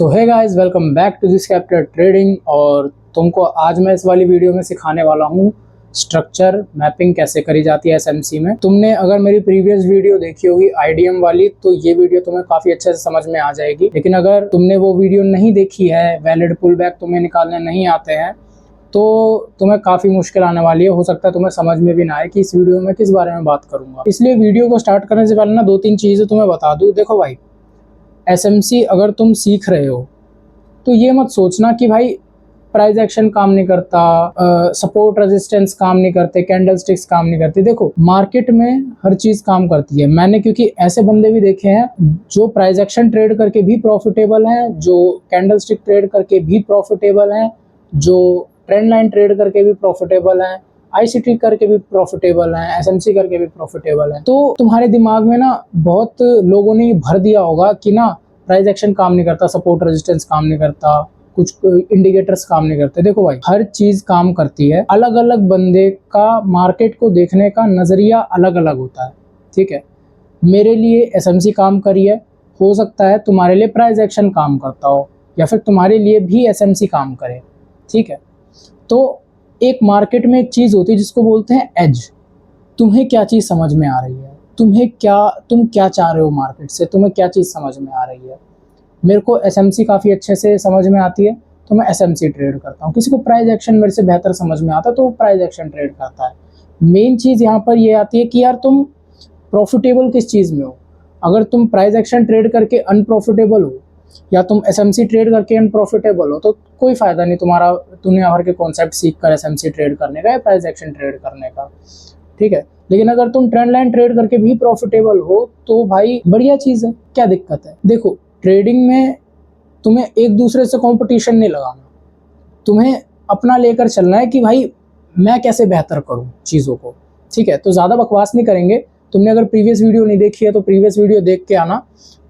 तो है guys, welcome back to this capital trading. और तुमको आज मैं इस वाली वीडियो में सिखाने वाला हूँ स्ट्रक्चर मैपिंग कैसे करी जाती है एसएमसी में। तुमने अगर मेरी प्रीवियस वीडियो देखी होगी आईडीएम वाली, तो ये वीडियो तुम्हें काफ़ी अच्छे से समझ में आ जाएगी। लेकिन अगर तुमने वो वीडियो नहीं देखी है, वैलिड पुल बैक तुम्हें निकालने नहीं आते हैं, तो तुम्हें काफ़ी मुश्किल आने वाली है। हो सकता है तुम्हें समझ में भी ना आए कि इस वीडियो में किस बारे में बात करूँगा। इसलिए वीडियो को स्टार्ट करने से पहले ना 2-3 चीज़ें तुम्हें बता दूँ। देखो भाई, एसएमसी अगर तुम सीख रहे हो तो ये मत सोचना कि भाई प्राइस एक्शन काम नहीं करता, सपोर्ट रेजिस्टेंस काम नहीं करते, कैंडल स्टिक्स काम नहीं करती। देखो, मार्केट में हर चीज़ काम करती है। मैंने क्योंकि ऐसे बंदे भी देखे हैं जो प्राइस एक्शन ट्रेड करके भी प्रॉफिटेबल हैं, जो कैंडल स्टिक ट्रेड करके भी प्रॉफिटेबल हैं, जो ट्रेंड लाइन ट्रेड करके भी प्रॉफिटेबल हैं, आईसीटी करके भी प्रॉफिटेबल हैं, एसएमसी करके भी प्रॉफिटेबल हैं। तो तुम्हारे दिमाग में ना बहुत लोगों ने भर दिया होगा कि ना प्राइस एक्शन काम नहीं करता, सपोर्ट रेजिस्टेंस काम नहीं करता, कुछ इंडिकेटर्स काम नहीं करते। देखो भाई, हर चीज काम करती है। अलग अलग बंदे का मार्केट को देखने का नजरिया अलग अलग होता है, ठीक है। मेरे लिए एसएमसी काम करी है, हो सकता है तुम्हारे लिए प्राइस एक्शन काम करता हो, या फिर तुम्हारे लिए भी एसएमसी काम करे, ठीक है। तो एक मार्केट में एक चीज होती है जिसको बोलते हैं एज। तुम्हें क्या चीज समझ में आ रही है, तुम क्या चाह रहे हो मार्केट से, तुम्हें क्या चीज़ समझ में आ रही है। मेरे को एसएमसी काफ़ी अच्छे से समझ में आती है, तो मैं एसएमसी ट्रेड करता हूँ। किसी को प्राइस एक्शन मेरे से बेहतर समझ में आता है, तो वो प्राइस एक्शन ट्रेड करता है। मेन चीज़ यहाँ पर ये आती है कि यार तुम प्रॉफिटेबल किस चीज़ में हो। अगर तुम प्राइस एक्शन ट्रेड करके अनप्रॉफिटेबल हो, या तुम एसएमसी ट्रेड करके अनप्रॉफिटेबल हो, तो कोई फ़ायदा नहीं तुम्हारा दुनिया भर के कॉन्सेप्ट सीख कर एसएमसी ट्रेड करने का या प्राइस एक्शन ट्रेड करने का, ठीक है। लेकिन अगर तुम ट्रेंड लाइन ट्रेड करके भी प्रॉफिटेबल हो, तो भाई बढ़िया चीज़ है, क्या दिक्कत है। देखो, ट्रेडिंग में तुम्हें एक दूसरे से कंपटीशन नहीं लगाना, तुम्हें अपना लेकर चलना है कि भाई मैं कैसे बेहतर करूं चीज़ों को, ठीक है। तो ज़्यादा बकवास नहीं करेंगे। तुमने अगर प्रीवियस वीडियो नहीं देखी है तो प्रीवियस वीडियो देख के आना,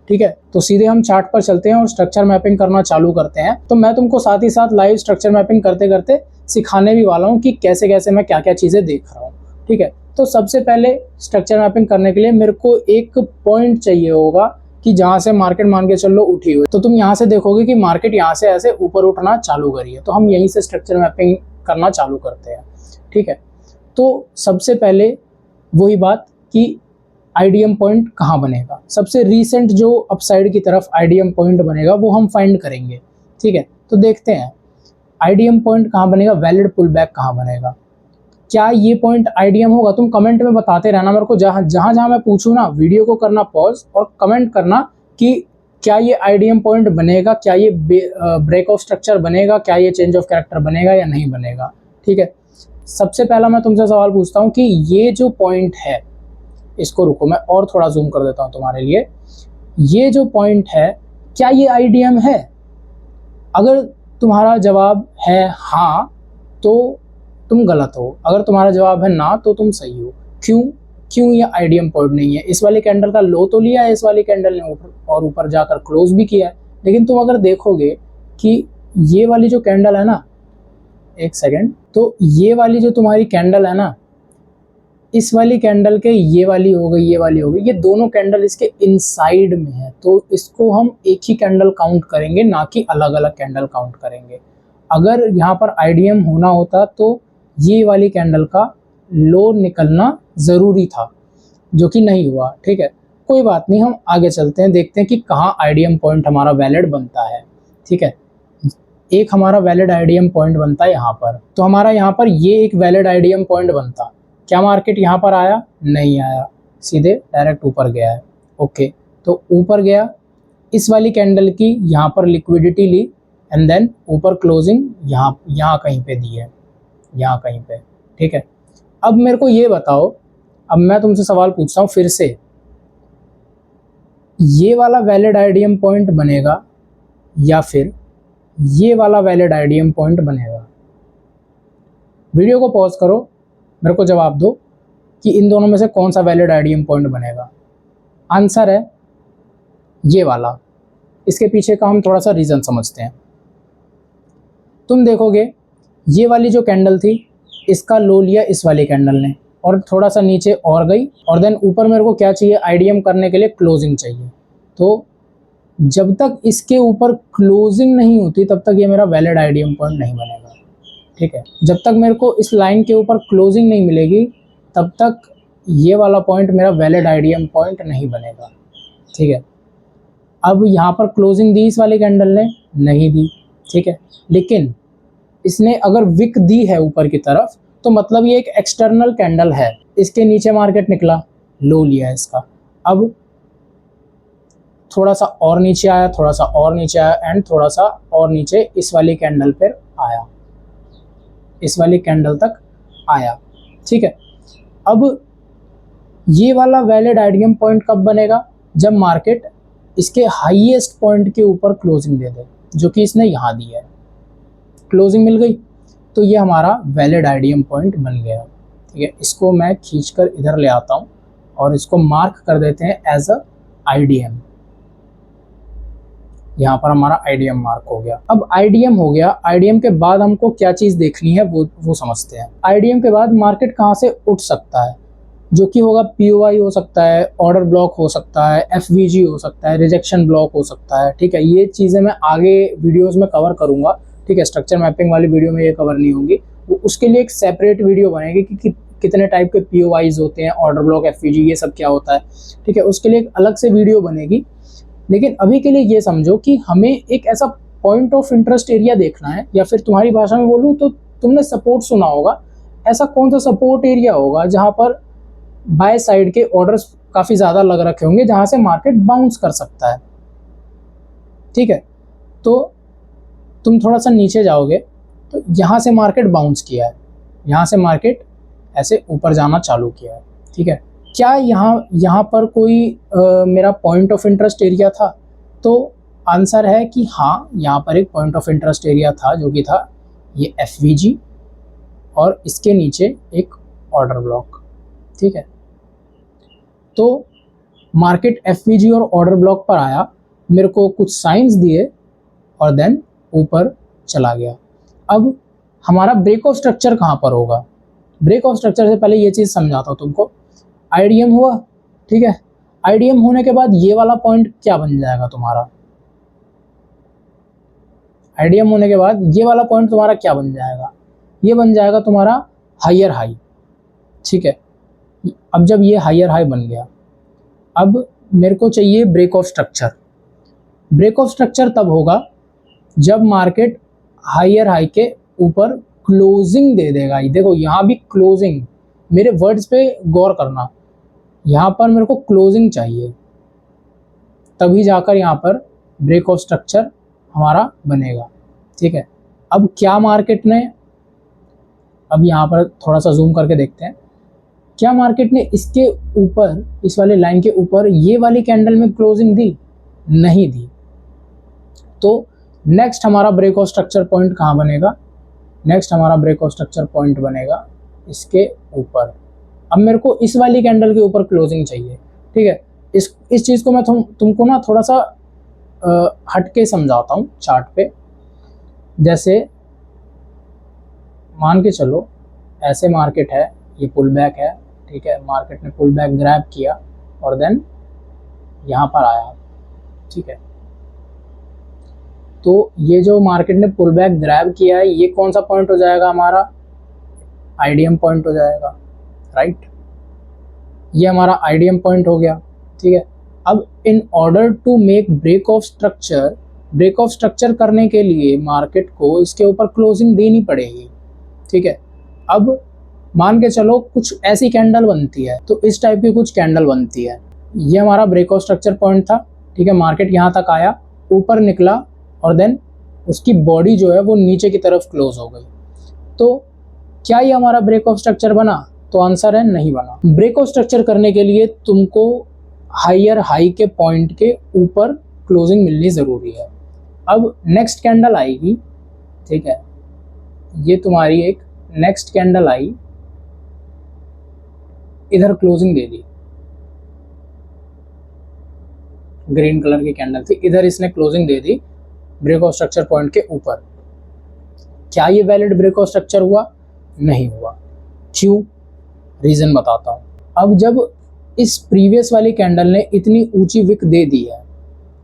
ठीक है। तो सीधे हम चार्ट पर चलते हैं और स्ट्रक्चर मैपिंग करना चालू करते हैं। तो मैं तुमको साथ ही साथ लाइव स्ट्रक्चर मैपिंग करते करते सिखाने भी वाला हूँ कि कैसे कैसे मैं क्या क्या चीज़ें देख रहा हूँ, ठीक है। तो सबसे पहले स्ट्रक्चर मैपिंग करने के लिए मेरे को एक पॉइंट चाहिए होगा कि जहाँ से मार्केट मान के चलो उठी हुई, तो तुम यहाँ से देखोगे कि मार्केट यहाँ से ऐसे ऊपर उठना चालू करी है। तो हम यहीं से स्ट्रक्चर मैपिंग करना चालू करते हैं, ठीक है। तो सबसे पहले वही बात कि आईडीएम पॉइंट कहाँ बनेगा। सबसे रीसेंट जो अपसाइड की तरफ आईडीएम पॉइंट बनेगा वो हम फाइंड करेंगे, ठीक है। तो देखते हैं आईडीएम पॉइंट कहाँ बनेगा, वैलिड पुल बैक कहाँ बनेगा। क्या ये पॉइंट आईडीएम होगा? तुम कमेंट में बताते रहना मेरे को। जहाँ मैं पूछूं ना, वीडियो को करना पॉज और कमेंट करना कि क्या ये आईडीएम पॉइंट बनेगा, क्या ये ब्रेक ऑफ स्ट्रक्चर बनेगा, क्या ये चेंज ऑफ कैरेक्टर बनेगा या नहीं बनेगा, ठीक है। सबसे पहला मैं तुमसे सवाल पूछता हूँ कि ये जो पॉइंट है, इसको रुको मैं और थोड़ा जूम कर देता हूँ तुम्हारे लिए। ये जो पॉइंट है, क्या ये आईडीएम है? अगर तुम्हारा जवाब है हाँ, तो तुम गलत हो। अगर तुम्हारा जवाब है ना, तो तुम सही हो। क्यों ये आईडीएम पॉइंट नहीं है? इस वाली कैंडल का लो तो लिया है इस वाली कैंडल ने ऊपर जाकर क्लोज भी किया है, लेकिन तुम अगर देखोगे कि ये वाली जो कैंडल है ना, एक सेकेंड, तो ये वाली जो तुम्हारी कैंडल है ना, इस वाली कैंडल के ये वाली हो गई, ये वाली हो गई, ये दोनों कैंडल इसके इनसाइड में है। तो इसको हम एक ही कैंडल काउंट करेंगे, ना कि अलग अलग कैंडल काउंट करेंगे। अगर यहाँ पर आईडीएम होना होता तो ये वाली कैंडल का लो निकलना ज़रूरी था, जो कि नहीं हुआ, ठीक है। कोई बात नहीं, हम आगे चलते हैं, देखते हैं कि कहाँ आईडीएम पॉइंट हमारा वैलिड बनता है, ठीक है। एक हमारा वैलिड आईडीएम पॉइंट बनता है यहाँ पर। तो हमारा यहाँ पर ये एक वैलिड आईडीएम पॉइंट बनता। क्या मार्केट यहाँ पर आया? नहीं आया, सीधे डायरेक्ट ऊपर गया है, ओके। तो ऊपर गया, इस वाली कैंडल की यहाँ पर लिक्विडिटी ली, एंड देन ऊपर क्लोजिंग यहाँ कहीं पे दी है, यहाँ कहीं पे, ठीक है। अब मेरे को ये बताओ, अब मैं तुमसे सवाल पूछता हूँ फिर से, ये वाला वैलिड आईडीएम पॉइंट बनेगा या फिर ये वाला वैलिड आईडीएम पॉइंट बनेगा? वीडियो को पॉज करो, मेरे को जवाब दो कि इन दोनों में से कौन सा वैलिड आईडीएम पॉइंट बनेगा। आंसर है ये वाला। इसके पीछे का हम थोड़ा सा रीज़न समझते हैं। तुम देखोगे ये वाली जो कैंडल थी, इसका लो लिया इस वाली कैंडल ने, और थोड़ा सा नीचे और गई, और देन ऊपर मेरे को क्या चाहिए आईडीएम करने के लिए? क्लोजिंग चाहिए। तो जब तक इसके ऊपर क्लोजिंग नहीं होती तब तक ये मेरा वैलिड आईडीएम पॉइंट नहीं बनेगा, ठीक है। जब तक मेरे को इस लाइन के ऊपर क्लोजिंग नहीं मिलेगी तब तक ये वाला पॉइंट मेरा वैलिड आईडीएम पॉइंट नहीं बनेगा, ठीक है। अब यहाँ पर क्लोजिंग दी इस वाले कैंडल ने, नहीं दी, ठीक है। लेकिन इसने अगर विक दी है ऊपर की तरफ तो मतलब ये एक एक्सटर्नल कैंडल है। इसके नीचे मार्केट निकला, लो लिया इसका, अब थोड़ा सा और नीचे आया, थोड़ा सा और नीचे आया एंड थोड़ा सा और नीचे इस वाली कैंडल पर आया, इस वाली कैंडल तक आया, ठीक है। अब ये वाला वैलिड आईडीएम पॉइंट कब बनेगा? जब मार्केट इसके हाईएस्ट पॉइंट के ऊपर क्लोजिंग दे दे, जो कि इसने यहाँ दी है। क्लोजिंग मिल गई तो ये हमारा वैलिड आईडीएम पॉइंट बन गया, ठीक है। इसको मैं खींचकर इधर ले आता हूँ और इसको मार्क कर देते हैं एज अ आईडीएम। यहाँ पर हमारा आईडीएम मार्क हो गया। अब आईडीएम हो गया, आईडीएम के बाद हमको क्या चीज़ देखनी है वो समझते हैं। आईडीएम के बाद मार्केट कहाँ से उठ सकता है, जो कि होगा पीओआई हो सकता है, ऑर्डर ब्लॉक हो सकता है, एफवीजी हो सकता है, रिजेक्शन ब्लॉक हो सकता है, ठीक है। ये चीज़ें मैं आगे वीडियोस में कवर करूँगा, ठीक है। स्ट्रक्चर मैपिंग वाली वीडियो में ये कवर नहीं होंगी, वो उसके लिए एक सेपरेट वीडियो बनेगी कि कितने टाइप के पीओआईज होते हैं, ऑर्डर ब्लॉक, एफवीजी, ये सब क्या होता है, ठीक है। उसके लिए एक अलग से वीडियो बनेगी। लेकिन अभी के लिए ये समझो कि हमें एक ऐसा पॉइंट ऑफ इंटरेस्ट एरिया देखना है, या फिर तुम्हारी भाषा में बोलूँ तो तुमने सपोर्ट सुना होगा। ऐसा कौन सा सपोर्ट एरिया होगा जहाँ पर बाय साइड के ऑर्डर्स काफ़ी ज़्यादा लग रखे होंगे, जहाँ से मार्केट बाउंस कर सकता है, ठीक है। तो तुम थोड़ा सा नीचे जाओगे तो यहाँ से मार्केट बाउंस किया है, यहाँ से मार्केट ऐसे ऊपर जाना चालू किया है, ठीक है। क्या यहाँ पर कोई मेरा पॉइंट ऑफ इंटरेस्ट एरिया था? तो आंसर है कि हाँ, यहाँ पर एक पॉइंट ऑफ इंटरेस्ट एरिया था, जो कि था ये एफवीजी और इसके नीचे एक ऑर्डर ब्लॉक, ठीक है। तो मार्केट एफवीजी और ऑर्डर ब्लॉक पर आया, मेरे को कुछ साइंस दिए और देन ऊपर चला गया। अब हमारा ब्रेक ऑफ स्ट्रक्चर कहाँ पर होगा? ब्रेक ऑफ स्ट्रक्चर से पहले ये चीज़ समझाता हूँ तुमको। आईडीएम हुआ, ठीक है। आईडीएम होने के बाद ये वाला पॉइंट क्या बन जाएगा तुम्हारा? आईडीएम होने के बाद ये वाला पॉइंट तुम्हारा क्या बन जाएगा? ये बन जाएगा तुम्हारा हायर हाई, ठीक है। अब जब ये हायर हाई बन गया, अब मेरे को चाहिए break of structure. Break of structure तब होगा जब मार्केट हायर हाई के ऊपर क्लोजिंग दे देगा। देखो यहाँ भी क्लोजिंग, मेरे वर्ड्स पे गौर करना, यहाँ पर मेरे को क्लोजिंग चाहिए, तभी जाकर यहाँ पर ब्रेक ऑफ स्ट्रक्चर हमारा बनेगा, ठीक है। अब क्या मार्केट ने, अब यहाँ पर थोड़ा सा जूम करके देखते हैं, क्या मार्केट ने इसके ऊपर, इस वाले लाइन के ऊपर ये वाली कैंडल में क्लोजिंग दी? नहीं दी। तो नेक्स्ट हमारा ब्रेक ऑफ स्ट्रक्चर पॉइंट कहाँ बनेगा? नेक्स्ट हमारा ब्रेक ऑफ स्ट्रक्चर पॉइंट बनेगा इसके ऊपर। अब मेरे को इस वाली कैंडल के ऊपर क्लोजिंग चाहिए, ठीक है। इस चीज़ को मैं तुमको ना थोड़ा सा हट के समझाता हूँ चार्ट पे। जैसे मान के चलो ऐसे मार्केट है, ये पुल बैक है, ठीक है। मार्केट ने पुल बैक ग्रैब किया और देन यहाँ पर आया, ठीक है। तो ये जो मार्केट ने पुल बैक ग्रैब किया है, ये कौन सा पॉइंट हो जाएगा? हमारा आईडीएम पॉइंट हो जाएगा, राइट। ये हमारा आईडीएम पॉइंट हो गया, ठीक है। अब in order to make break of structure, break of structure करने के लिए मार्केट को इसके ऊपर क्लोजिंग देनी पड़ेगी, ठीक है। अब मान के चलो कुछ ऐसी कैंडल बनती है, तो इस टाइप की कुछ कैंडल बनती है। ये हमारा ब्रेक ऑफ स्ट्रक्चर पॉइंट था, ठीक है। मार्केट यहाँ तक आया, ऊपर निकला और देन उसकी बॉडी जो है वो नीचे की तरफ क्लोज हो गई। तो क्या ये हमारा ब्रेक ऑफ स्ट्रक्चर बना? तो आंसर है नहीं बना। ब्रेक ऑफ स्ट्रक्चर करने के लिए तुमको हायर हाई के पॉइंट के ऊपर क्लोजिंग मिलनी ज़रूरी है। अब नेक्स्ट कैंडल आएगी, ठीक है। ये तुम्हारी एक नेक्स्ट कैंडल आई, इधर क्लोजिंग दे दी, ग्रीन कलर की कैंडल थी, इधर इसने क्लोजिंग दे दी ब्रेक ऑफ स्ट्रक्चर पॉइंट के ऊपर। क्या ये वैलिड ब्रेक ऑफ स्ट्रक्चर हुआ? नहीं हुआ। क्यों? रीज़न बताता हूँ। अब जब इस प्रीवियस वाली कैंडल ने इतनी ऊंची विक दे दी है,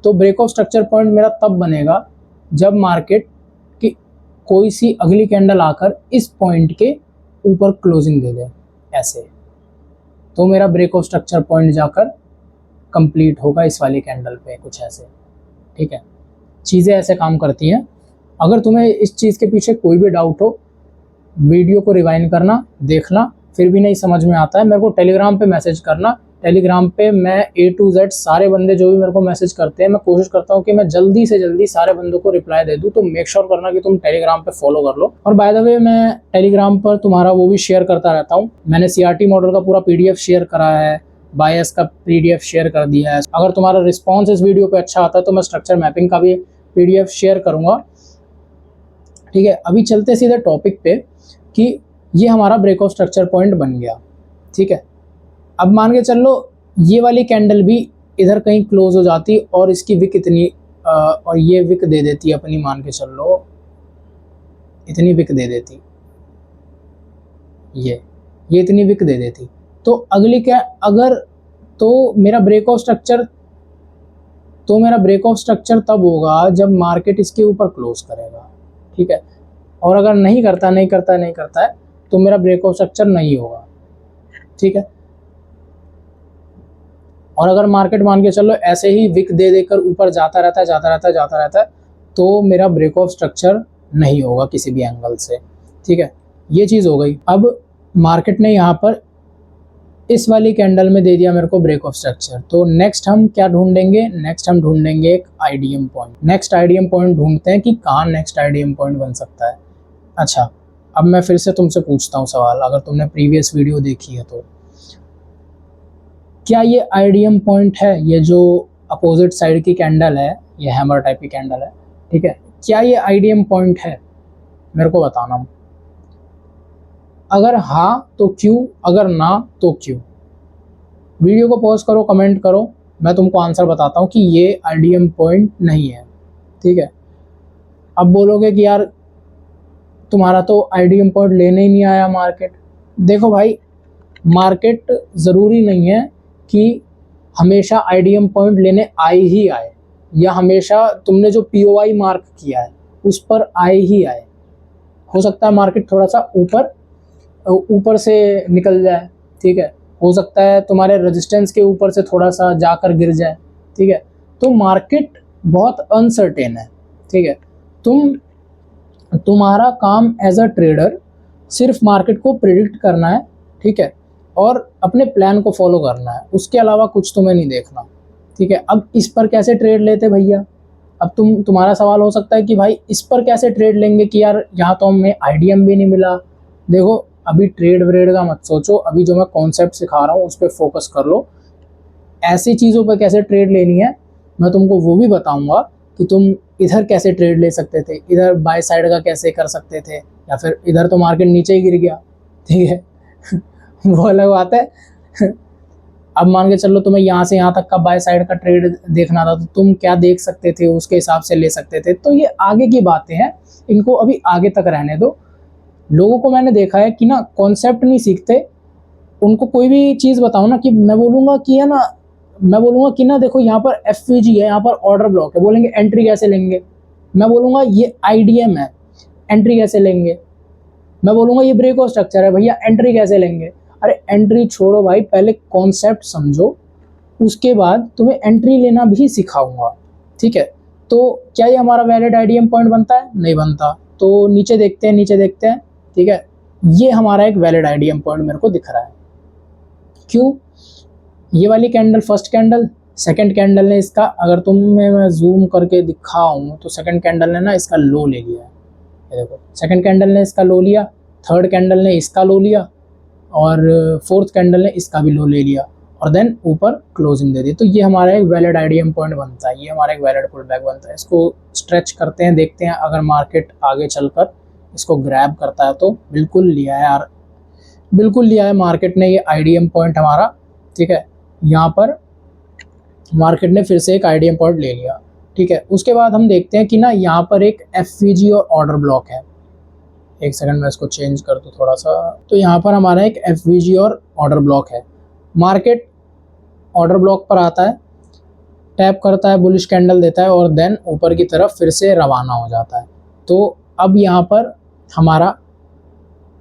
तो ब्रेक ऑफ स्ट्रक्चर पॉइंट मेरा तब बनेगा जब मार्केट की कोई सी अगली कैंडल आकर इस पॉइंट के ऊपर क्लोजिंग दे दे ऐसे, तो मेरा ब्रेक ऑफ स्ट्रक्चर पॉइंट जाकर कंप्लीट होगा इस वाली कैंडल पे, कुछ ऐसे। ठीक है, चीज़ें ऐसे काम करती हैं। अगर तुम्हें इस चीज़ के पीछे कोई भी डाउट हो, वीडियो को रिवाइंड करना, देखना, फिर भी नहीं समझ में आता है मेरे को टेलीग्राम पे मैसेज करना। टेलीग्राम पे मैं A to Z सारे बंदे जो भी मेरे को मैसेज करते हैं, मैं कोशिश करता हूँ कि मैं जल्दी से जल्दी सारे बंदों को रिप्लाई दे दूँ। तो मेक श्योर करना कि तुम टेलीग्राम पे फॉलो कर लो। और बाय द वे, मैं टेलीग्राम पर तुम्हारा वो भी शेयर करता रहता हूँ। मैंने CRT मॉडल का पूरा PDF शेयर करा है, बायस का PDF शेयर कर दिया है। अगर तुम्हारा रिस्पॉन्स इस वीडियो पर अच्छा आता है तो मैं स्ट्रक्चर मैपिंग का भी PDF शेयर करूँगा। ठीक है, अभी चलते सीधे टॉपिक पे कि ये हमारा ब्रेक ऑफ स्ट्रक्चर पॉइंट बन गया। ठीक है, अब मान के चल लो ये वाली कैंडल भी इधर कहीं क्लोज हो जाती और इसकी विक इतनी और ये विक दे देती अपनी, मान के चल लो इतनी विक दे देती, ये इतनी विक दे देती, तो अगली क्या, अगर तो मेरा ब्रेक ऑफ स्ट्रक्चर तब होगा जब मार्केट इसके ऊपर क्लोज करेगा। ठीक है, और अगर नहीं करता है तो मेरा ब्रेक ऑफ स्ट्रक्चर नहीं होगा। ठीक है, और अगर मार्केट मान के चलो ऐसे ही विक दे देकर ऊपर जाता रहता है तो मेरा ब्रेक ऑफ स्ट्रक्चर नहीं होगा किसी भी एंगल से। ठीक है, ये चीज़ हो गई। अब मार्केट ने यहाँ पर इस वाली कैंडल में दे दिया मेरे को ब्रेक ऑफ स्ट्रक्चर, तो नेक्स्ट हम क्या ढूंढेंगे? नेक्स्ट हम ढूंढेंगे एक IDM point. Next IDM point ढूंढते हैं कि कहाँ नेक्स्ट IDM पॉइंट बन सकता है। अच्छा, अब मैं फिर से तुमसे पूछता हूँ सवाल, अगर तुमने प्रीवियस वीडियो देखी है तो क्या ये IDM पॉइंट है? ये जो अपोजिट साइड की कैंडल है, ये हैमर टाइप की कैंडल है, ठीक है, क्या ये IDM पॉइंट है? मेरे को बताना। अगर हाँ तो क्यों, अगर ना तो क्यों? वीडियो को पॉज करो, कमेंट करो, मैं तुमको आंसर बताता हूँ कि ये IDM पॉइंट नहीं है। ठीक है, अब बोलोगे कि यार तुम्हारा तो IDM पॉइंट लेने ही नहीं आया मार्केट। देखो भाई, मार्केट ज़रूरी नहीं है कि हमेशा IDM पॉइंट लेने आए ही आए, या हमेशा तुमने जो POI मार्क किया है उस पर आए ही आए। हो सकता है मार्केट थोड़ा सा ऊपर से निकल जाए। ठीक है, हो सकता है तुम्हारे रेजिस्टेंस के ऊपर से थोड़ा सा जाकर गिर जाए। ठीक है, तो मार्केट बहुत अनसर्टेन है। ठीक है, तुम्हारा काम एज अ ट्रेडर सिर्फ मार्केट को प्रिडिक्ट करना है। ठीक है, और अपने प्लान को फॉलो करना है, उसके अलावा कुछ तुम्हें नहीं देखना। ठीक है, अब इस पर कैसे ट्रेड लेते भैया? अब तुम्हारा सवाल हो सकता है कि भाई इस पर कैसे ट्रेड लेंगे कि यार यहाँ तो हमें IDM भी नहीं मिला। देखो, अभी ट्रेड व्रेड का मत सोचो, अभी जो मैं कॉन्सेप्ट सिखा रहा हूँ उस पर फोकस कर लो। ऐसी चीज़ों पर कैसे ट्रेड लेनी है मैं तुमको वो भी बताऊँगा कि तुम इधर कैसे ट्रेड ले सकते थे, इधर बाय साइड का कैसे कर सकते थे, या फिर इधर तो मार्केट नीचे ही गिर गया। ठीक है वो अलग बात है। अब मान के चलो तुम्हें यहाँ से यहाँ तक का बाय साइड का ट्रेड देखना था, तो तुम क्या देख सकते थे, उसके हिसाब से ले सकते थे। तो ये आगे की बातें हैं, इनको अभी आगे तक रहने दो। लोगों को मैंने देखा है कि ना कॉन्सेप्ट नहीं सीखते, उनको कोई भी चीज़ बताओ ना कि मैं बोलूँगा कि ना देखो यहाँ पर FVG है, यहाँ पर ऑर्डर ब्लॉक है, बोलेंगे एंट्री कैसे लेंगे। मैं बोलूँगा ये IDM है, एंट्री कैसे लेंगे। मैं बोलूँगा ये ब्रेक ऑफ स्ट्रक्चर है, भैया एंट्री कैसे लेंगे। अरे एंट्री छोड़ो भाई, पहले कॉन्सेप्ट समझो, उसके बाद तुम्हें एंट्री लेना भी सिखाऊंगा। ठीक है, तो क्या ये हमारा वैलिड IDM पॉइंट बनता है? नहीं बनता। तो नीचे देखते हैं। ठीक है, ये हमारा एक वैलिड IDM पॉइंट मेरे को दिख रहा है। क्यों? ये वाली candle first candle, second candle ने इसका, अगर तुम्हें मैं जूम करके दिखाऊं तो सेकंड कैंडल ने ना इसका लो ले लिया है। ये देखो, सेकंड कैंडल ने इसका लो लिया, थर्ड कैंडल ने इसका लो लिया, और फोर्थ कैंडल ने इसका भी लो ले लिया, और देन ऊपर क्लोजिंग दे दी। तो ये हमारा एक वैलिड IDM पॉइंट बनता है, ये हमारा एक वैलिड पुल बैक बनता है। इसको स्ट्रेच करते हैं, देखते हैं अगर मार्केट आगे चलकर इसको ग्रैब करता है तो बिल्कुल लिया है यार, बिल्कुल लिया है मार्केट ने ये IDM पॉइंट हमारा। ठीक है, यहाँ पर मार्केट ने फिर से एक IDM पॉइंट ले लिया। ठीक है, उसके बाद हम देखते हैं कि ना यहाँ पर एक FVG और ऑर्डर ब्लॉक है। एक सेकंड में इसको चेंज कर दूँ थोड़ा सा। तो यहाँ पर हमारा एक FVG और ऑर्डर ब्लॉक है। मार्केट ऑर्डर ब्लॉक पर आता है, टैप करता है, बुलिश कैंडल देता है और देन ऊपर की तरफ फिर से रवाना हो जाता है। तो अब यहाँ पर हमारा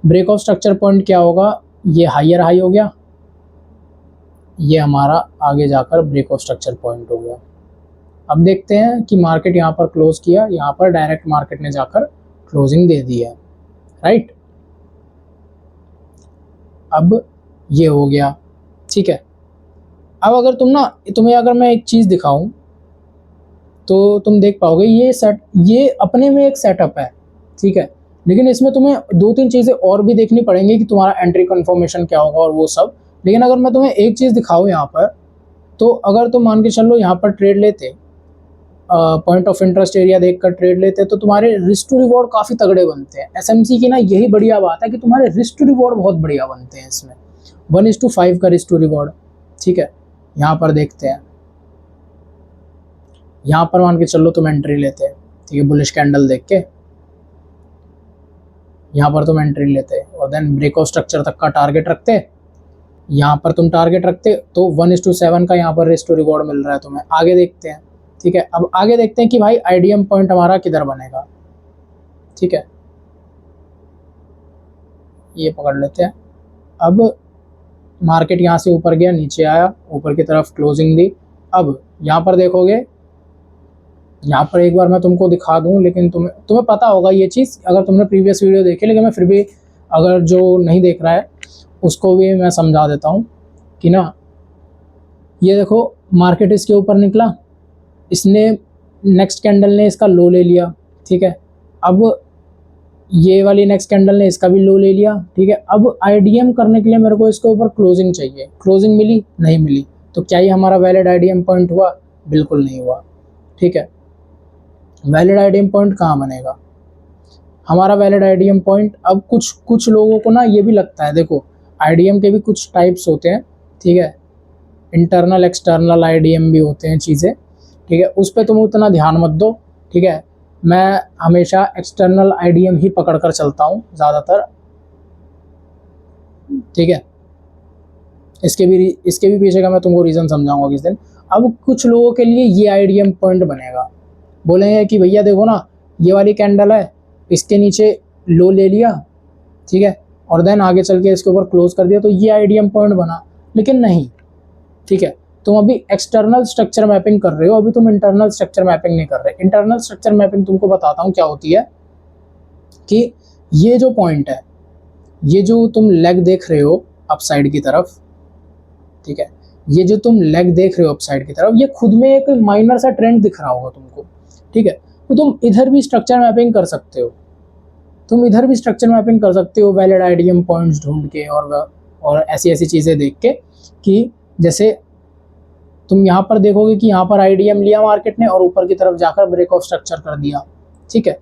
ब्रेक ऑफ स्ट्रक्चर पॉइंट क्या होगा, ये हायर हाई हो गया, ये हमारा आगे जाकर ब्रेक ऑफ स्ट्रक्चर पॉइंट हो गया। अब देखते हैं कि मार्केट यहाँ पर क्लोज किया, यहाँ पर डायरेक्ट मार्केट ने जाकर क्लोजिंग दे दी है, राइट। अब ये हो गया, ठीक है। अब अगर तुम्हें अगर मैं एक चीज़ दिखाऊं तो तुम देख पाओगे ये अपने में एक सेटअप है, ठीक है, लेकिन इसमें तुम्हें 2-3 चीज़ें और भी देखनी पड़ेंगी कि तुम्हारा एंट्री कन्फर्मेशन क्या होगा और वो सब। लेकिन अगर मैं तुम्हें एक चीज़ दिखाऊं यहाँ पर, तो अगर तुम मान के चलो यहाँ पर ट्रेड लेते, पॉइंट ऑफ इंटरेस्ट एरिया देखकर ट्रेड लेते, तो तुम्हारे रिस्क टू रिवॉर्ड काफ़ी तगड़े बनते हैं। एसएमसी की ना यही बढ़िया बात है कि तुम्हारे रिस्क टू रिवॉर्ड बहुत बढ़िया बनते हैं इसमें, 1:5 का रिस्क टू रिवॉर्ड, ठीक है। यहाँ पर देखते हैं, यहाँ पर मान के चलो तुम एंट्री लेते हैं, ठीक है, बुलिश कैंडल देख के यहाँ पर तुम एंट्री लेते और देन ब्रेक ऑफ स्ट्रक्चर तक का टारगेट रखते, यहाँ पर तुम टारगेट रखते, तो 1:7 का यहाँ पर रिस्क टू रिवॉर्ड मिल रहा है तुम्हें। आगे देखते हैं, ठीक है। अब आगे देखते हैं कि भाई आईडीएम पॉइंट हमारा किधर बनेगा, ठीक है, ये पकड़ लेते हैं। अब मार्केट यहाँ से ऊपर गया, नीचे आया, ऊपर की तरफ क्लोजिंग दी। अब यहाँ पर देखोगे, यहाँ पर एक बार मैं तुमको दिखा दूँ, लेकिन तुम्हें पता होगा ये चीज़ अगर तुमने प्रीवियस वीडियो देखी, लेकिन मैं फिर भी अगर जो नहीं देख रहा है उसको भी मैं समझा देता हूँ कि ना, ये देखो मार्केट इसके ऊपर निकला, इसने नेक्स्ट कैंडल ने इसका लो ले लिया, ठीक है। अब ये वाली नेक्स्ट कैंडल ने इसका भी लो ले लिया, ठीक है। अब आईडीएम करने के लिए मेरे को इसके ऊपर क्लोजिंग चाहिए, क्लोजिंग मिली नहीं मिली, तो क्या ये हमारा वैलिड आईडीएम पॉइंट हुआ? बिल्कुल नहीं हुआ, ठीक है। वैलिड आईडीएम पॉइंट कहाँ बनेगा हमारा? वैलिड आईडीएम पॉइंट, अब कुछ लोगों को ना ये भी लगता है, देखो आईडीएम के भी कुछ टाइप्स होते हैं, ठीक है, इंटरनल एक्सटर्नल आईडीएम भी होते हैं चीज़ें, ठीक है, उस पर तुम उतना ध्यान मत दो, ठीक है। मैं हमेशा एक्सटर्नल आईडीएम ही पकड़ कर चलता हूँ ज़्यादातर, ठीक है। इसके भी पीछे का मैं तुमको रीज़न समझाऊंगा किस दिन। अब कुछ लोगों के लिए ये आईडीएम पॉइंट बनेगा, बोलेंगे कि भैया देखो ना, ये वाली कैंडल है, इसके नीचे लो ले लिया, ठीक है, और देन आगे चल के इसके ऊपर क्लोज कर दिया, तो ये आईडीएम पॉइंट बना। लेकिन नहीं, ठीक है, तुम अभी एक्सटर्नल स्ट्रक्चर मैपिंग कर रहे हो, अभी तुम इंटरनल स्ट्रक्चर मैपिंग नहीं कर रहे। इंटरनल स्ट्रक्चर मैपिंग तुमको बताता हूँ क्या होती है, कि ये जो पॉइंट है, ये जो तुम लेग देख रहे हो अपसाइड की तरफ, ठीक है, ये जो तुम लेग देख रहे हो अपसाइड की तरफ, ये खुद में एक माइनर सा ट्रेंड दिख रहा होगा तुमको, ठीक है। तो तुम इधर भी स्ट्रक्चर मैपिंग कर सकते हो, तुम इधर भी स्ट्रक्चर मैपिंग कर सकते हो वैलिड आईडीएम पॉइंट्स ढूंढ के और ऐसी चीज़ें देख के, कि जैसे तुम यहाँ पर देखोगे कि यहाँ पर आईडीएम लिया मार्केट ने और ऊपर की तरफ जाकर ब्रेक ऑफ स्ट्रक्चर कर दिया, ठीक है।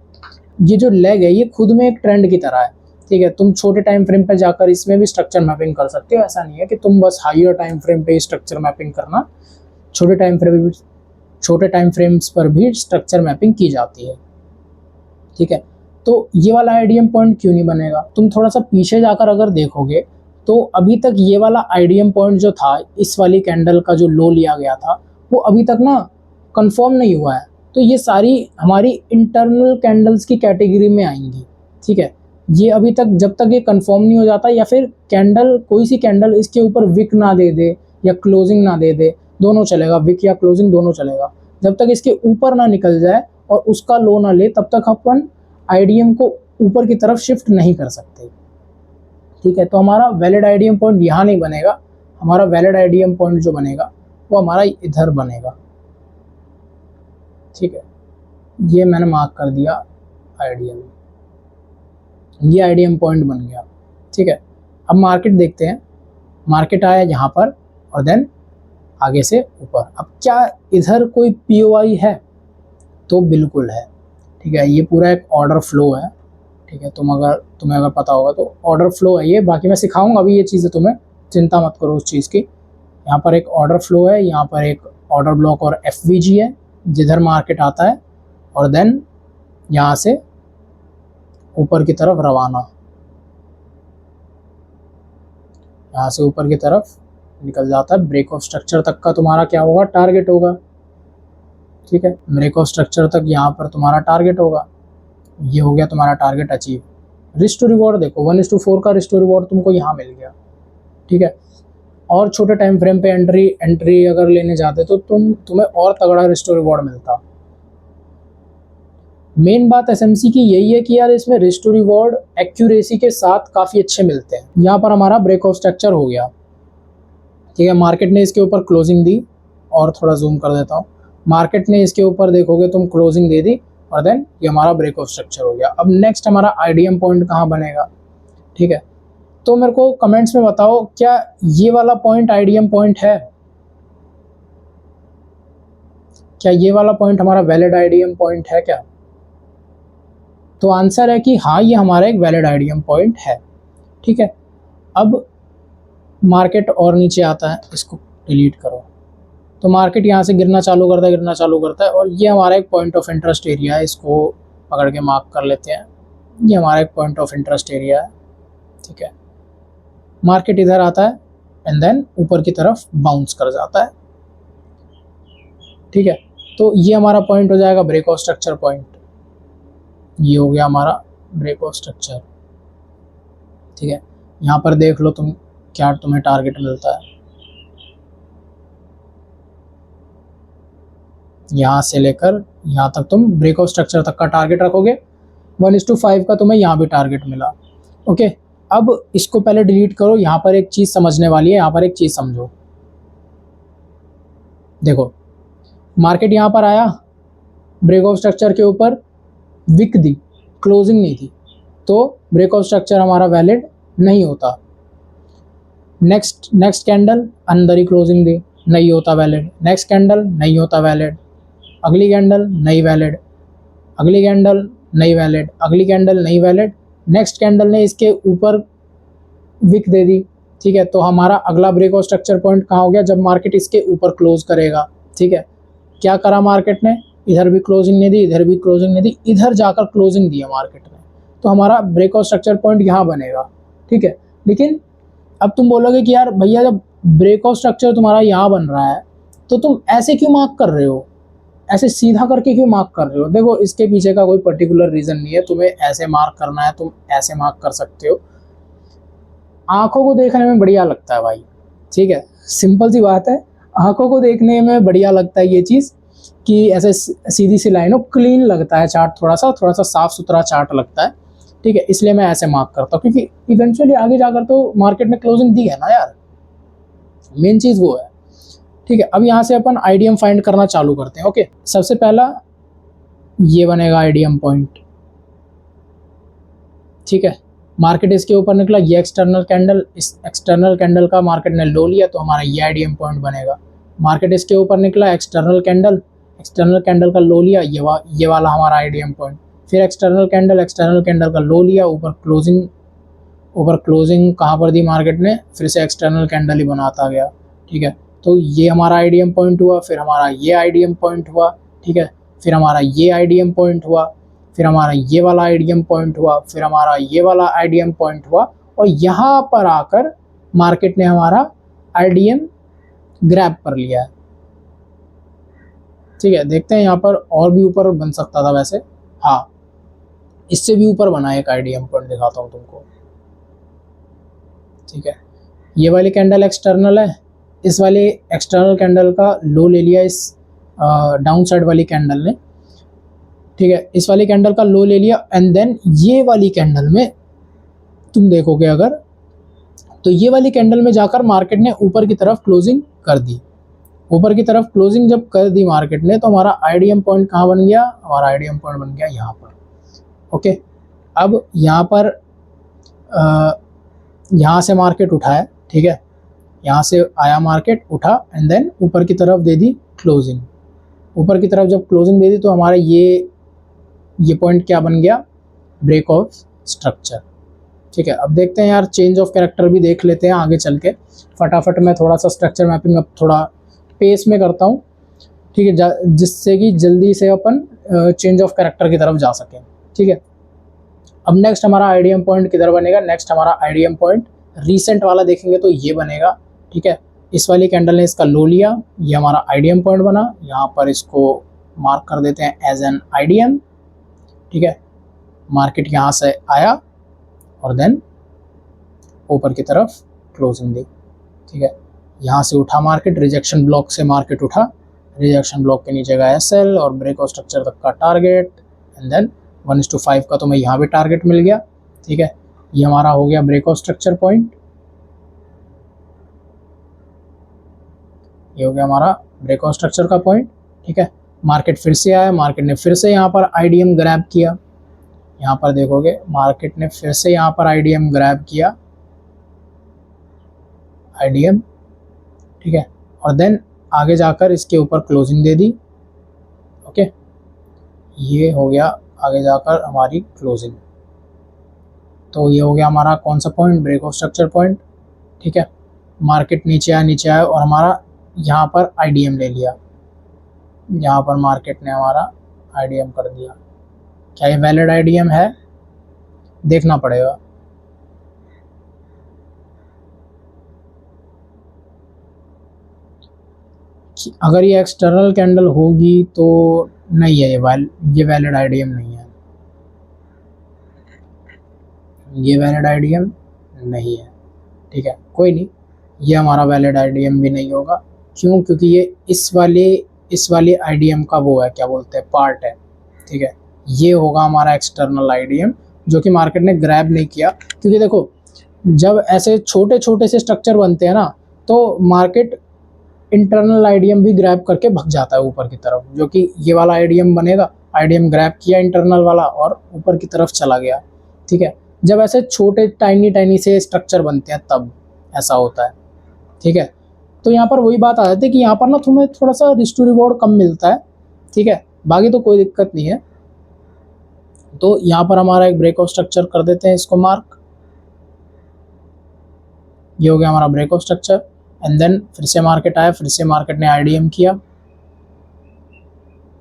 ये जो लेग है ये खुद में एक ट्रेंड की तरह है, ठीक है। तुम छोटे टाइम फ्रेम पे जाकर इसमें भी स्ट्रक्चर मैपिंग कर सकते हो, ऐसा नहीं है कि तुम बस हाइयर टाइम फ्रेम पे ही स्ट्रक्चर मैपिंग करना, छोटे टाइम फ्रेम्स पर भी स्ट्रक्चर मैपिंग की जाती है, ठीक है। तो ये वाला आईडीएम पॉइंट क्यों नहीं बनेगा? तुम थोड़ा सा पीछे जाकर अगर देखोगे तो अभी तक ये वाला आईडीएम पॉइंट जो था, इस वाली कैंडल का जो लो लिया गया था, वो अभी तक ना कंफर्म नहीं हुआ है। तो ये सारी हमारी इंटरनल कैंडल्स की कैटेगरी में आएंगी, ठीक है। ये अभी तक जब तक ये कंफर्म नहीं हो जाता, या फिर कैंडल कोई सी कैंडल इसके ऊपर विक ना दे दे या क्लोजिंग ना दे दे, दोनों चलेगा, विक या क्लोजिंग दोनों चलेगा, जब तक इसके ऊपर ना निकल जाए और उसका लो ना ले, तब तक अपन आईडीएम को ऊपर की तरफ शिफ्ट नहीं कर सकते, ठीक है। तो हमारा वैलिड आईडीएम पॉइंट यहाँ नहीं बनेगा, हमारा वैलिड आईडीएम पॉइंट जो बनेगा वो हमारा इधर बनेगा, ठीक है। ये मैंने मार्क कर दिया आईडीएम, ये आईडीएम पॉइंट बन गया, ठीक है। अब मार्केट देखते हैं, मार्केट आया यहाँ पर और देन आगे से ऊपर। अब क्या इधर कोई पीओआई है? तो बिल्कुल है, ठीक है। ये पूरा एक ऑर्डर फ्लो है, ठीक है। तुम्हें अगर पता होगा तो ऑर्डर फ्लो है ये, बाकी मैं सिखाऊंगा अभी ये चीज़ें तुम्हें, चिंता मत करो उस चीज़ की। यहाँ पर एक ऑर्डर फ्लो है, यहाँ पर एक ऑर्डर ब्लॉक और एफवीजी है, जिधर मार्केट आता है और देन यहाँ से ऊपर की तरफ रवाना, यहाँ से ऊपर की तरफ निकल जाता है। ब्रेक ऑफ स्ट्रक्चर तक का तुम्हारा क्या होगा? टारगेट होगा, ठीक है, ब्रेक ऑफ स्ट्रक्चर तक यहाँ पर तुम्हारा टारगेट होगा। ये हो गया तुम्हारा target achieve. Risk to reward देखो 1:4 का रिस्क टू रिवॉर्ड तुमको यहाँ मिल गया। ठीक है, और छोटे टाइम फ्रेम पे एंट्री अगर लेने जाते तो तुम्हें और तगड़ा रिस्क टू रिवॉर्ड मिलता। मेन बात एसएमसी की यही है कि यार इसमें रिस्क टू रिवॉर्ड एक्यूरेसी के साथ काफ़ी अच्छे मिलते हैं। यहाँ पर हमारा ब्रेक ऑफ स्ट्रक्चर हो गया। ठीक है, मार्केट ने इसके ऊपर क्लोजिंग दी, और थोड़ा जूम कर देता हूँ। मार्केट ने इसके ऊपर देखोगे तुम क्लोजिंग दे दी, और देन ये हमारा ब्रेक ऑफ स्ट्रक्चर हो गया। अब नेक्स्ट हमारा आईडीएम पॉइंट कहाँ बनेगा? ठीक है, तो मेरे को कमेंट्स में बताओ, क्या ये वाला पॉइंट आईडीएम पॉइंट है? क्या ये वाला पॉइंट हमारा वैलिड आईडीएम पॉइंट है क्या? तो आंसर है कि हाँ, ये हमारा एक वैलिड आईडीएम पॉइंट है। ठीक है, अब मार्केट और नीचे आता है, इसको डिलीट करो। तो मार्केट यहाँ से गिरना चालू करता है, और ये हमारा एक पॉइंट ऑफ इंटरेस्ट एरिया है। इसको पकड़ के मार्क कर लेते हैं, ये हमारा एक पॉइंट ऑफ इंटरेस्ट एरिया है। ठीक है, मार्केट इधर आता है एंड देन ऊपर की तरफ बाउंस कर जाता है। ठीक है, तो ये हमारा पॉइंट हो जाएगा ब्रेक ऑफ स्ट्रक्चर पॉइंट। ये हो गया हमारा ब्रेक ऑफ स्ट्रक्चर। ठीक है, यहाँ पर देख लो तुम क्या तुम्हें टारगेट मिलता है। यहाँ से लेकर यहाँ तक तुम ब्रेक ऑफ स्ट्रक्चर तक का टारगेट रखोगे। 1:5 का तुम्हें यहाँ भी टारगेट मिला। ओके, अब इसको पहले डिलीट करो। यहाँ पर एक चीज़ समझने वाली है, यहाँ पर एक चीज़ समझो। देखो, मार्केट यहाँ पर आया, ब्रेक ऑफ स्ट्रक्चर के ऊपर विक दी, क्लोजिंग नहीं थी, तो ब्रेक ऑफ स्ट्रक्चर हमारा वैलिड नहीं होता। नेक्स्ट कैंडल अंदर ही क्लोजिंग दी, नहीं होता वैलिड। नेक्स्ट कैंडल नहीं होता वैलिड। अगली कैंडल नहीं वैलिड, अगली कैंडल नहीं वैलिड, अगली कैंडल नहीं वैलिड। नेक्स्ट कैंडल ने इसके ऊपर विक दे दी। ठीक है, तो हमारा अगला ब्रेक ऑफ स्ट्रक्चर पॉइंट कहाँ हो गया? जब मार्केट इसके ऊपर क्लोज करेगा। ठीक है, क्या करा मार्केट ने? इधर भी क्लोजिंग नहीं दी, इधर भी क्लोजिंग नहीं दी, इधर जाकर क्लोजिंग दी है मार्केट ने, तो हमारा ब्रेक ऑफ स्ट्रक्चर पॉइंट यहाँ बनेगा। ठीक है, लेकिन अब तुम बोलोगे कि यार भैया, जब ब्रेक ऑफ स्ट्रक्चर तुम्हारा यहाँ बन रहा है तो तुम ऐसे क्यों मार्क कर रहे हो, ऐसे सीधा करके क्यों मार्क कर रहे हो? देखो, इसके पीछे का कोई पर्टिकुलर रीज़न नहीं है। तुम्हें ऐसे मार्क करना है, तुम ऐसे मार्क कर सकते हो। आंखों को देखने में बढ़िया लगता है भाई। ठीक है, सिंपल सी बात है, आंखों को देखने में बढ़िया लगता है ये चीज़ कि ऐसे सीधी सी लाइन हो, क्लीन लगता है चार्ट, थोड़ा सा साफ सुथरा चार्ट लगता है। ठीक है, इसलिए मैं ऐसे मार्क करता हूँ, क्योंकि इवेंचुअली आगे जाकर तो मार्केट ने क्लोजिंग दी है ना यार, मेन चीज़ वो है। ठीक है, अब यहाँ से अपन आईडीएम फाइंड करना चालू करते हैं। ओके, सबसे पहला ये बनेगा आईडीएम पॉइंट। ठीक है, मार्केट इसके ऊपर निकला, ये एक्सटर्नल कैंडल, इस एक्सटर्नल कैंडल का मार्केट ने लो लिया, तो हमारा ये आईडीएम पॉइंट बनेगा। मार्केट इसके ऊपर निकला, एक्सटर्नल कैंडल का लो लिया, ये वाला हमारा आईडीएम पॉइंट। फिर एक्सटर्नल कैंडल का लो लिया, ऊपर क्लोजिंग कहाँ पर दी मार्केट ने? फिर से एक्सटर्नल कैंडल ही बनाता गया। ठीक है, तो ये हमारा आईडीएम पॉइंट हुआ, फिर हमारा ये आईडीएम पॉइंट हुआ। ठीक है, फिर हमारा ये आईडीएम पॉइंट हुआ, फिर हमारा ये वाला आईडीएम पॉइंट हुआ, फिर हमारा ये वाला आईडीएम पॉइंट हुआ, और यहाँ पर आकर मार्केट ने हमारा आईडीएम ग्रैब कर लिया है। ठीक है, देखते हैं यहाँ पर और भी ऊपर बन सकता था वैसे। हाँ, इससे भी ऊपर बना एक आईडीएम पॉइंट, दिखाता हूँ तुमको। ठीक है, ये वाली कैंडल एक्सटर्नल है, इस वाले एक्सटर्नल कैंडल का लो ले लिया इस डाउन साइड वाली कैंडल ने। ठीक है, इस वाली कैंडल का लो ले लिया, एंड देन ये वाली कैंडल में तुम देखोगे अगर, तो ये वाली कैंडल में जाकर मार्केट ने ऊपर की तरफ क्लोजिंग कर दी। ऊपर की तरफ क्लोजिंग जब कर दी मार्केट ने, तो हमारा आईडीएम पॉइंट कहाँ बन गया? हमारा आईडीएम पॉइंट बन गया यहाँ पर। ओके, अब यहाँ पर यहाँ से मार्केट उठा है। ठीक है, यहाँ से आया मार्केट, उठा, एंड देन ऊपर की तरफ दे दी क्लोजिंग। ऊपर की तरफ जब क्लोजिंग दे दी, तो हमारा ये पॉइंट क्या बन गया? Break of structure. ठीक है, अब देखते हैं यार, चेंज ऑफ कैरेक्टर भी देख लेते हैं आगे चल के। फटाफट मैं थोड़ा सा स्ट्रक्चर मैपिंग अब थोड़ा पेस में करता हूँ। ठीक है, जिससे कि जल्दी से अपन चेंज ऑफ कैरेक्टर की तरफ जा सकें। ठीक है, अब नेक्स्ट हमारा आईडीएम पॉइंट किधर बनेगा? नेक्स्ट हमारा आईडीएम पॉइंट रीसेंट वाला देखेंगे तो ये बनेगा। ठीक है, इस वाली कैंडल ने इसका लो लिया, ये हमारा आईडीएम पॉइंट बना। यहाँ पर इसको मार्क कर देते हैं एज एन आईडीएम। ठीक है, मार्केट यहाँ से आया और देन ऊपर की तरफ क्लोजिंग दी। ठीक है, यहाँ से उठा मार्केट, रिजेक्शन ब्लॉक से मार्केट उठा, रिजेक्शन ब्लॉक के नीचे गया सेल और ब्रेकआउट स्ट्रक्चर तक का टारगेट, एंड देन 1:5 का तो मैं यहाँ भी टारगेट मिल गया। ठीक है, ये हमारा हो गया ब्रेकआउट स्ट्रक्चर पॉइंट, ये हो गया हमारा ब्रेकआउट स्ट्रक्चर का पॉइंट। ठीक है, मार्केट फिर से आया, मार्केट ने फिर से यहाँ पर आईडीएम ग्रैब किया। यहाँ पर देखोगे मार्केट ने फिर से यहाँ पर आईडीएम ग्रैब किया, आईडीएम। ठीक है, और देन आगे जाकर इसके ऊपर क्लोजिंग दे दी। ओके, ये हो गया आगे जाकर हमारी क्लोजिंग। तो ये हो गया हमारा कौन सा पॉइंट, ब्रेकआउट स्ट्रक्चर पॉइंट। ठीक है, मार्केट नीचे आया और हमारा यहाँ पर आईडीएम ले लिया, यहाँ पर मार्केट ने हमारा आईडीएम कर दिया। क्या ये वैलिड आईडीएम है, देखना पड़ेगा। अगर ये एक्सटर्नल कैंडल होगी तो नहीं है, ये वैलिड आईडीएम नहीं है, ये वैलिड आईडीएम नहीं है। ठीक है, कोई नहीं, ये हमारा वैलिड आईडीएम भी नहीं होगा। क्यों? क्योंकि ये इस वाले आईडीएम का वो है, क्या बोलते हैं, पार्ट है। ठीक है, ये होगा हमारा एक्सटर्नल आईडीएम जो कि मार्केट ने ग्रैब नहीं किया। क्योंकि देखो, जब ऐसे छोटे छोटे से स्ट्रक्चर बनते हैं ना, तो मार्केट इंटरनल आईडीएम भी ग्रैब करके भग जाता है ऊपर की तरफ, जो कि ये वाला आईडीएम बनेगा, आईडीएम ग्रैब किया इंटरनल वाला और ऊपर की तरफ चला गया। ठीक है, जब ऐसे छोटे टाइनी से स्ट्रक्चर बनते हैं तब ऐसा होता है। ठीक है, तो यहाँ पर वही बात आ जाती है कि यहाँ पर ना तुम्हें थोड़ा सा रिस्क टू रिवॉर्ड कम मिलता है। ठीक है, बाकी तो कोई दिक्कत नहीं है। तो यहाँ पर हमारा एक ब्रेकआउट स्ट्रक्चर कर देते हैं, इसको मार्क। ये हो गया हमारा ब्रेकआउट स्ट्रक्चर, एंड देन फिर से मार्केट आया, फिर से मार्केट ने आईडीएम किया।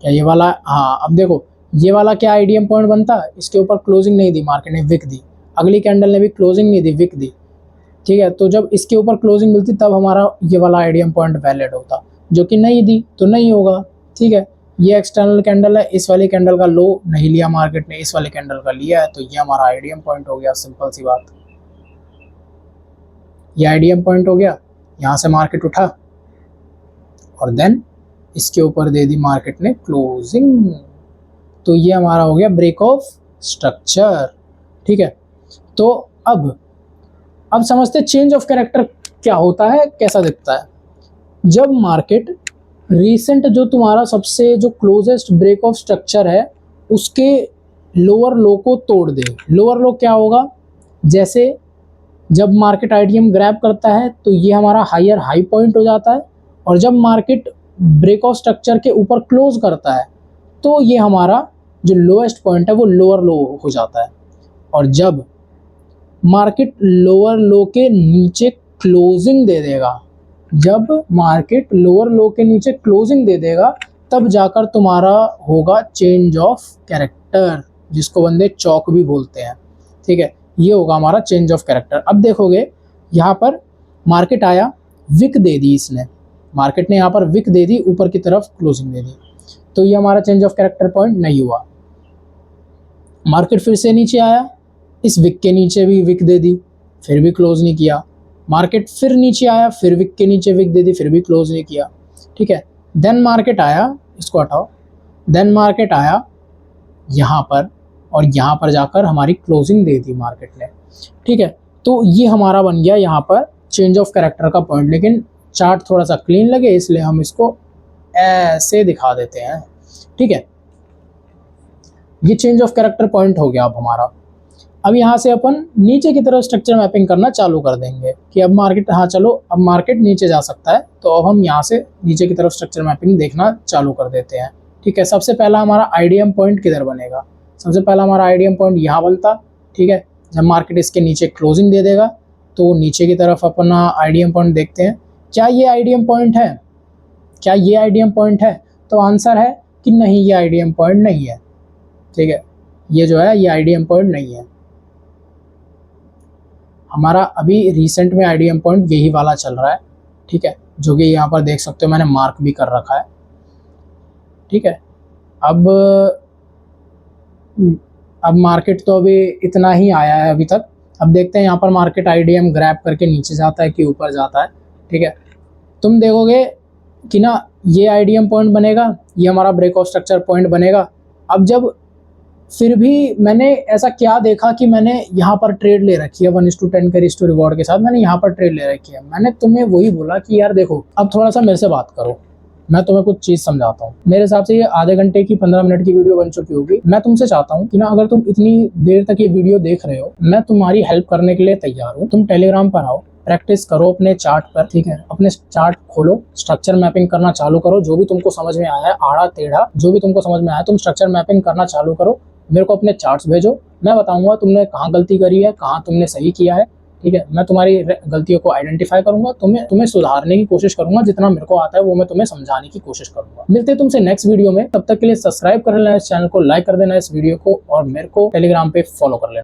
क्या ये वाला, हाँ, अब देखो ये वाला क्या आईडीएम पॉइंट बनता, इसके ऊपर क्लोजिंग नहीं दी मार्केट ने, विक दी। अगली कैंडल ने भी क्लोजिंग नहीं दी, विक दी। ठीक है, तो जब इसके ऊपर क्लोजिंग मिलती तब हमारा ये वाला आईडीएम पॉइंट वैलिड होता, जो कि नहीं दी तो नहीं होगा। ठीक है, ये एक्सटर्नल कैंडल है, इस वाली कैंडल का लो नहीं लिया मार्केट ने, इस वाले कैंडल का लिया है, तो ये हमारा आईडीएम पॉइंट हो गया। सिंपल सी बात, ये आईडीएम पॉइंट हो गया। यहाँ से मार्केट उठा और देन इसके ऊपर दे दी मार्केट ने क्लोजिंग, तो ये हमारा हो गया ब्रेक ऑफ स्ट्रक्चर। ठीक है, तो अब समझते चेंज ऑफ कैरेक्टर क्या होता है, कैसा दिखता है। जब मार्केट रीसेंट जो तुम्हारा सबसे जो क्लोजेस्ट ब्रेक ऑफ स्ट्रक्चर है उसके लोअर लो को तोड़ दे। लोअर लो क्या होगा, जैसे जब मार्केट आईडीएम ग्रैब करता है तो ये हमारा हायर हाई पॉइंट हो जाता है, और जब मार्केट ब्रेक ऑफ स्ट्रक्चर के ऊपर क्लोज करता है तो ये हमारा जो लोएस्ट पॉइंट है वो लोअर लो हो जाता है। और जब मार्केट लोअर लो के नीचे क्लोजिंग दे देगा, जब मार्केट लोअर लो के नीचे क्लोजिंग दे देगा तब जाकर तुम्हारा होगा चेंज ऑफ कैरेक्टर, जिसको बंदे चौक भी बोलते हैं। ठीक है, ये होगा हमारा चेंज ऑफ कैरेक्टर। अब देखोगे यहाँ पर मार्केट आया, विक दे दी इसने, मार्केट ने यहाँ पर विक दे दी, ऊपर की तरफ क्लोजिंग दे दी, तो ये हमारा चेंज ऑफ कैरेक्टर पॉइंट नहीं हुआ। मार्केट फिर से नीचे आया, इस विक के नीचे भी विक दे दी, फिर भी क्लोज नहीं किया। मार्केट फिर नीचे आया, फिर विक के नीचे विक दे दी, फिर भी क्लोज नहीं किया। ठीक है, देन मार्केट आया, इसको हटाओ, देन मार्केट आया यहाँ पर और यहाँ पर जाकर हमारी क्लोजिंग दे दी मार्केट ने। ठीक है, तो ये हमारा बन गया यहाँ पर चेंज ऑफ कैरेक्टर का पॉइंट। लेकिन चार्ट थोड़ा सा क्लीन लगे इसलिए हम इसको ऐसे दिखा देते हैं। ठीक है, ये चेंज ऑफ कैरेक्टर पॉइंट हो गया अब हमारा। अब यहाँ से अपन नीचे की तरफ स्ट्रक्चर मैपिंग करना चालू कर देंगे कि अब मार्केट, हाँ चलो अब मार्केट नीचे जा सकता है, तो अब हम यहाँ से नीचे की तरफ स्ट्रक्चर मैपिंग देखना चालू कर देते हैं। ठीक है, सबसे पहला हमारा आईडीएम पॉइंट किधर बनेगा, सबसे पहला हमारा आईडीएम पॉइंट यहाँ बनता। ठीक है, जब मार्केट इसके नीचे क्लोजिंग दे देगा तो नीचे की तरफ अपना आईडीएम पॉइंट देखते हैं, क्या ये आईडीएम पॉइंट है, क्या ये आईडीएम पॉइंट है, तो आंसर है कि नहीं, ये आईडीएम पॉइंट नहीं है। ठीक है, ये जो है ये आईडीएम पॉइंट नहीं है हमारा। अभी रिसेंट में आईडीएम पॉइंट यही वाला चल रहा है। ठीक है, जो कि यहाँ पर देख सकते हो मैंने मार्क भी कर रखा है। ठीक है, अब मार्केट तो अभी इतना ही आया है अभी तक। अब देखते हैं यहाँ पर मार्केट आईडीएम ग्रैब करके नीचे जाता है कि ऊपर जाता है। ठीक है, तुम देखोगे कि ना ये आईडीएम पॉइंट बनेगा, ये हमारा ब्रेकआउट स्ट्रक्चर पॉइंट बनेगा। अब जब फिर भी मैंने ऐसा क्या देखा कि मैंने यहाँ पर ट्रेड ले रखी है 1:10 के रिस्क टू रिवॉर्ड के साथ, मैंने यहाँ पर ट्रेड ले रखी है। मैंने तुम्हें वही बोला कि यार देखो, अब थोड़ा सा मेरे से बात करो, मैं तुम्हें कुछ चीज़ समझाता हूँ। मेरे हिसाब से ये आधे घंटे की 15 मिनट की वीडियो बन चुकी होगी। मैं तुमसे चाहता हूँ कि ना अगर तुम इतनी देर तक ये वीडियो देख रहे हो, मैं तुम्हारी हेल्प करने के लिए तैयार हूँ। तुम टेलीग्राम पर आओ, प्रैक्टिस करो अपने चार्ट पर। ठीक है, अपने चार्ट खोलो, स्ट्रक्चर मैपिंग करना चालू करो। जो भी तुमको समझ में आया है, आड़ा टेढ़ा जो भी तुमको समझ में आया, तुम स्ट्रक्चर मैपिंग करना चालू करो। मेरे को अपने चार्ट्स भेजो, मैं बताऊंगा तुमने कहाँ गलती करी है, कहाँ तुमने सही किया है। ठीक है, मैं तुम्हारी गलतियों को आइडेंटिफाई करूंगा, तुम्हें सुधारने की कोशिश करूंगा। जितना मेरे को आता है वो मैं तुम्हें समझाने की कोशिश करूंगा। मिलते हैं तुमसे नेक्स्ट वीडियो में, तब तक के लिए सब्सक्राइब कर लेना इस चैनल को, लाइक कर देना इस वीडियो को, और मेरे को टेलीग्राम पे फॉलो कर लेना।